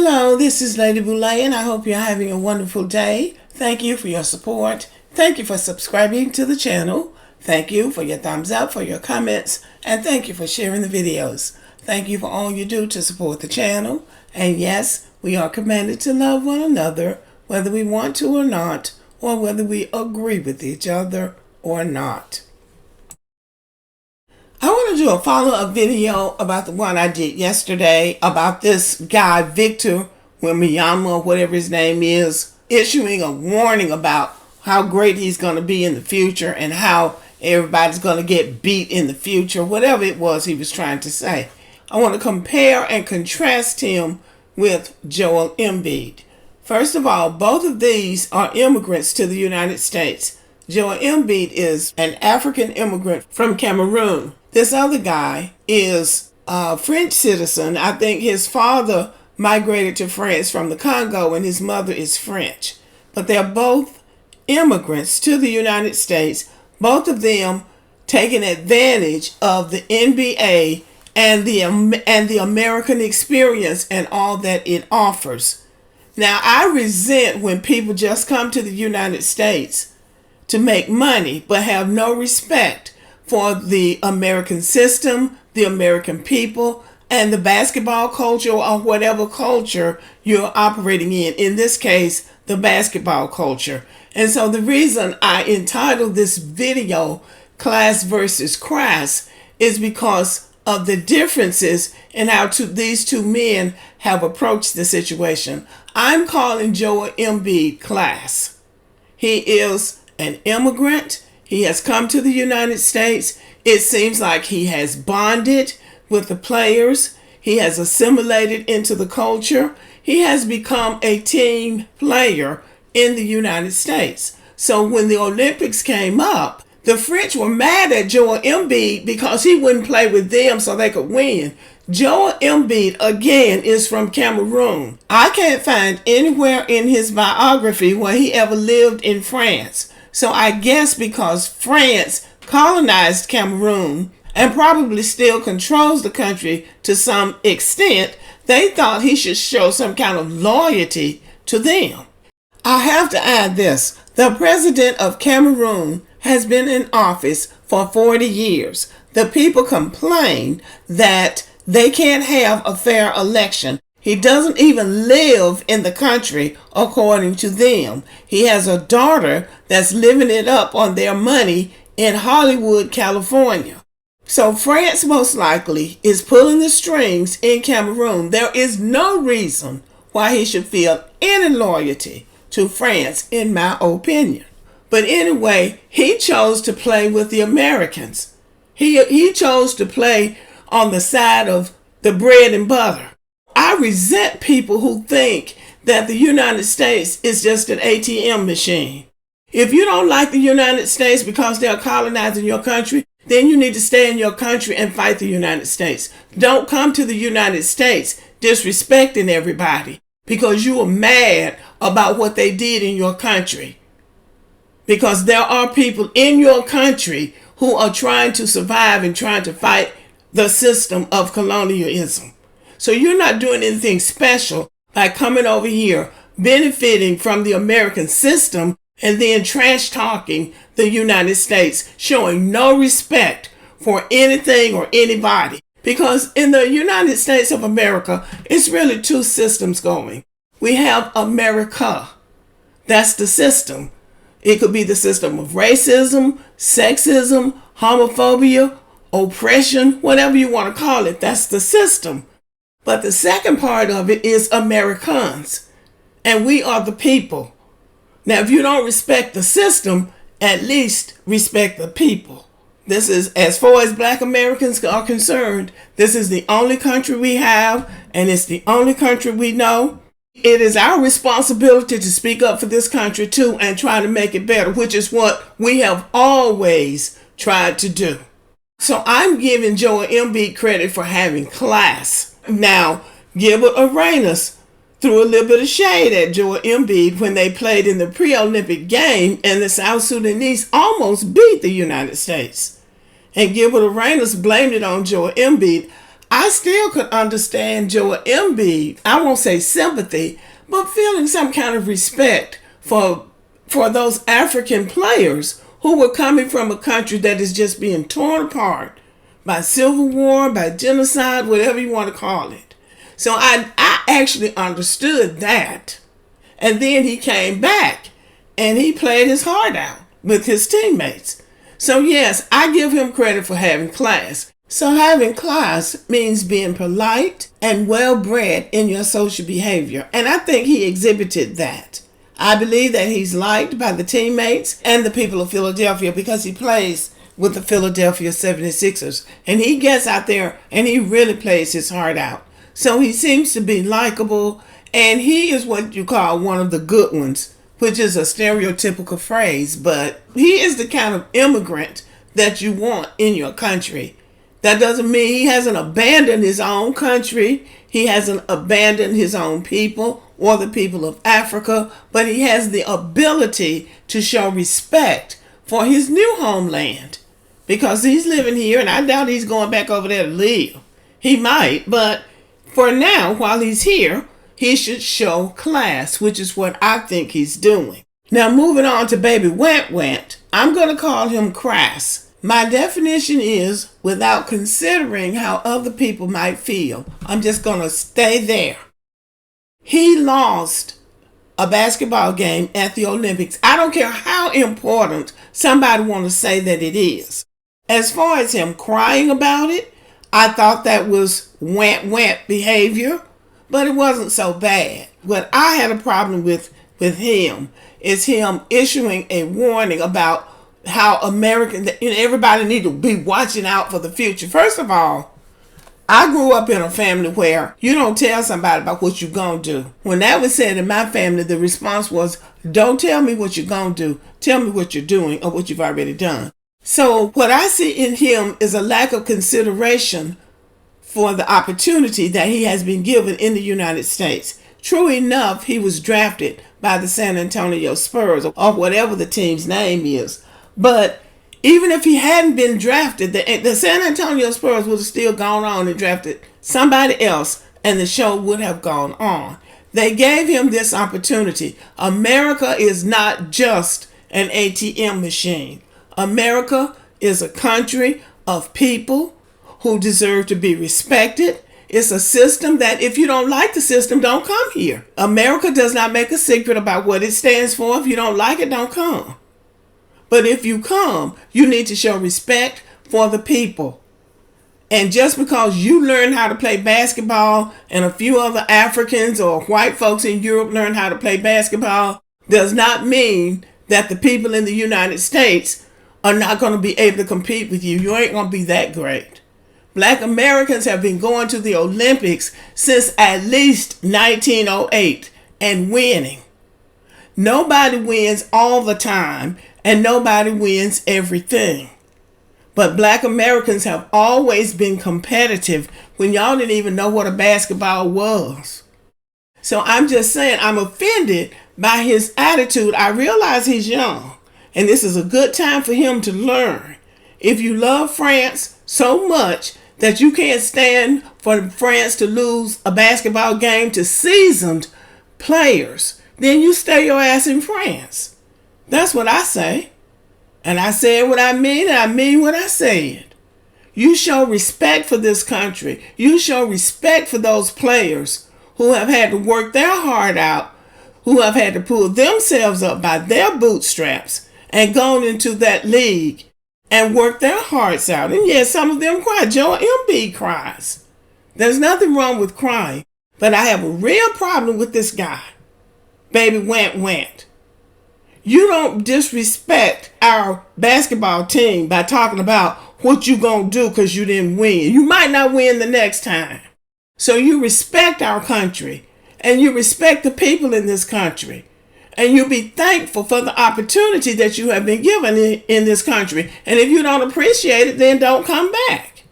Hello, this is Lady Boulay, and I hope you're having a wonderful day. Thank you for your support. Thank you for subscribing to the channel. Thank you for your thumbs up, for your comments, and thank you for sharing the videos. Thank you for all you do to support the channel. And yes, we are commanded to love one another, whether we want to or not, or whether we agree with each other or not. I want to do a follow-up video about the one I did yesterday about this guy, Victor Wembanyama, whatever his name is, issuing a warning about how great he's going to be in the future and how everybody's going to get beat in the future, whatever it was he was trying to say. I want to compare and contrast him with Joel Embiid. First of all, both of these are immigrants to the United States. Joel Embiid is an African immigrant from Cameroon. This other guy is a French citizen. I think his father migrated to France from the Congo and his mother is French. But they're both immigrants to the United States, both of them taking advantage of the NBA and the American experience and all that it offers. Now, I resent when people just come to the United States to make money but have no respect for the American system, the American people, and the basketball culture or whatever culture you're operating in this case, the basketball culture. And so the reason I entitled this video Class versus Crass is because of the differences in how these two men have approached the situation. I'm calling Joel Embiid class. He is an immigrant. He has come to the United States. It seems like he has bonded with the players. He has assimilated into the culture. He has become a team player in the United States. So when the Olympics came up, the French were mad at Joel Embiid because he wouldn't play with them so they could win. Joel Embiid, again, is from Cameroon. I can't find anywhere in his biography where he ever lived in France. So I guess because France colonized Cameroon and probably still controls the country to some extent, they thought he should show some kind of loyalty to them. I have to add this. The president of Cameroon has been in office for 40 years. The people complain that they can't have a fair election. He doesn't even live in the country according to them. He has a daughter that's living it up on their money in Hollywood, California. So France most likely is pulling the strings in Cameroon. There is no reason why he should feel any loyalty to France, in my opinion. But anyway, he chose to play with the Americans. He chose to play on the side of the bread and butter. I resent people who think that the United States is just an ATM machine. If you don't like the United States because they're colonizing your country, then you need to stay in your country and fight the United States. Don't come to the United States disrespecting everybody because you are mad about what they did in your country. Because there are people in your country who are trying to survive and trying to fight the system of colonialism. So you're not doing anything special by coming over here, benefiting from the American system, and then trash talking the United States, showing no respect for anything or anybody. Because in the United States of America, it's really two systems going. We have America. That's the system. It could be the system of racism, sexism, homophobia, oppression, whatever you want to call it. That's the system. But the second part of it is Americans. And we are the people. Now, if you don't respect the system, at least respect the people. This is, as far as Black Americans are concerned, this is the only country we have, and it's the only country we know. It is our responsibility to speak up for this country too and try to make it better, which is what we have always tried to do. So I'm giving Joel Embiid credit for having class. Now, Gilbert Arenas threw a little bit of shade at Joel Embiid when they played in the pre-Olympic game and the South Sudanese almost beat the United States. And Gilbert Arenas blamed it on Joel Embiid. I still could understand Joel Embiid. I won't say sympathy, but feeling some kind of respect for those African players who were coming from a country that is just being torn apart by civil war, by genocide, whatever you want to call it. So I actually understood that. And then he came back and he played his heart out with his teammates. So yes, I give him credit for having class. So having class means being polite and well-bred in your social behavior. And I think he exhibited that. I believe that he's liked by the teammates and the people of Philadelphia because he plays with the Philadelphia 76ers. And he gets out there and he really plays his heart out. So he seems to be likable, and he is what you call one of the good ones, which is a stereotypical phrase, but he is the kind of immigrant that you want in your country. That doesn't mean he hasn't abandoned his own country. He hasn't abandoned his own people or the people of Africa, but he has the ability to show respect for his new homeland because he's living here, and I doubt he's going back over there to live. He might, but for now, while he's here, he should show class, which is what I think he's doing. Now, moving on to baby Went, I'm going to call him Crass. My definition is without considering how other people might feel. I'm just going to stay there. He lost a basketball game at the Olympics. I don't care how important somebody want to say that it is. As far as him crying about it, I thought that was went behavior, but it wasn't so bad. What I had a problem with him is him issuing a warning about how everybody need to be watching out for the future. First of all, I grew up in a family where you don't tell somebody about what you're going to do. When that was said in my family, the response was, don't tell me what you're going to do. Tell me what you're doing or what you've already done. So what I see in him is a lack of consideration for the opportunity that he has been given in the United States. True enough, he was drafted by the San Antonio Spurs or whatever the team's name is. But even if he hadn't been drafted, the San Antonio Spurs would have still gone on and drafted somebody else, and the show would have gone on. They gave him this opportunity. America is not just an ATM machine. America is a country of people who deserve to be respected. It's a system that if you don't like the system, don't come here. America does not make a secret about what it stands for. If you don't like it, don't come. But if you come, you need to show respect for the people. And just because you learn how to play basketball and a few other Africans or white folks in Europe learn how to play basketball does not mean that the people in the United States are not going to be able to compete with you. You ain't going to be that great. Black Americans have been going to the Olympics since at least 1908 and winning. Nobody wins all the time and nobody wins everything. But Black Americans have always been competitive when y'all didn't even know what a basketball was. So I'm just saying, I'm offended by his attitude. I realize he's young, and this is a good time for him to learn. If you love France so much that you can't stand for France to lose a basketball game to seasoned players, then you stay your ass in France. That's what I say. And I said what I mean, and I mean what I said. You show respect for this country. You show respect for those players who have had to work their heart out, who have had to pull themselves up by their bootstraps and gone into that league and work their hearts out. And yes, some of them cry. Joel Embiid cries. There's nothing wrong with crying, but I have a real problem with this guy. Baby went. You don't disrespect our basketball team by talking about what you gonna do because you didn't win. You might not win the next time. So you respect our country and you respect the people in this country. And you be thankful for the opportunity that you have been given in this country. And if you don't appreciate it, then don't come back.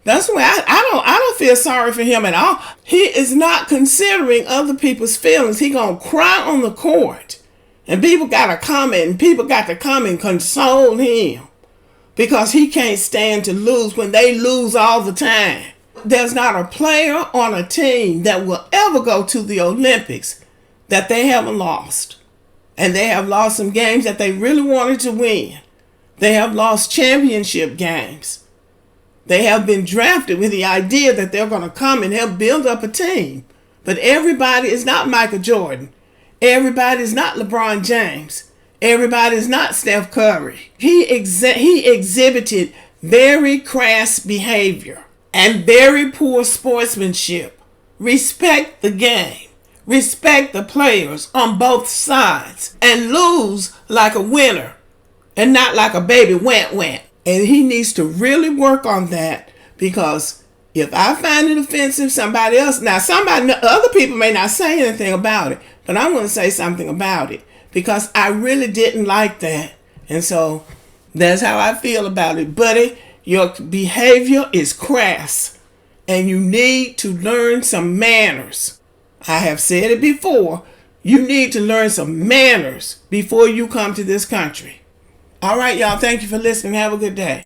That's why I don't feel sorry for him at all. He is not considering other people's feelings. He gonna cry on the court. And people got to come and console him because he can't stand to lose when they lose all the time. there's not a player on a team that will ever go to the Olympics that they haven't lost. And they have lost some games that they really wanted to win. They have lost championship games. They have been drafted with the idea that they're going to come and help build up a team. But everybody is not Michael Jordan. Everybody is not LeBron James. Everybody is not Steph Curry. He exhibited very crass behavior and very poor sportsmanship. Respect the game. Respect the players on both sides. And lose like a winner and not like a baby went. And he needs to really work on that, because if I find it offensive, somebody else, other people may not say anything about it, but I want to say something about it because I really didn't like that. And so that's how I feel about it. Buddy, your behavior is crass and you need to learn some manners. I have said it before. You need to learn some manners before you come to this country. All right, y'all. Thank you for listening. Have a good day.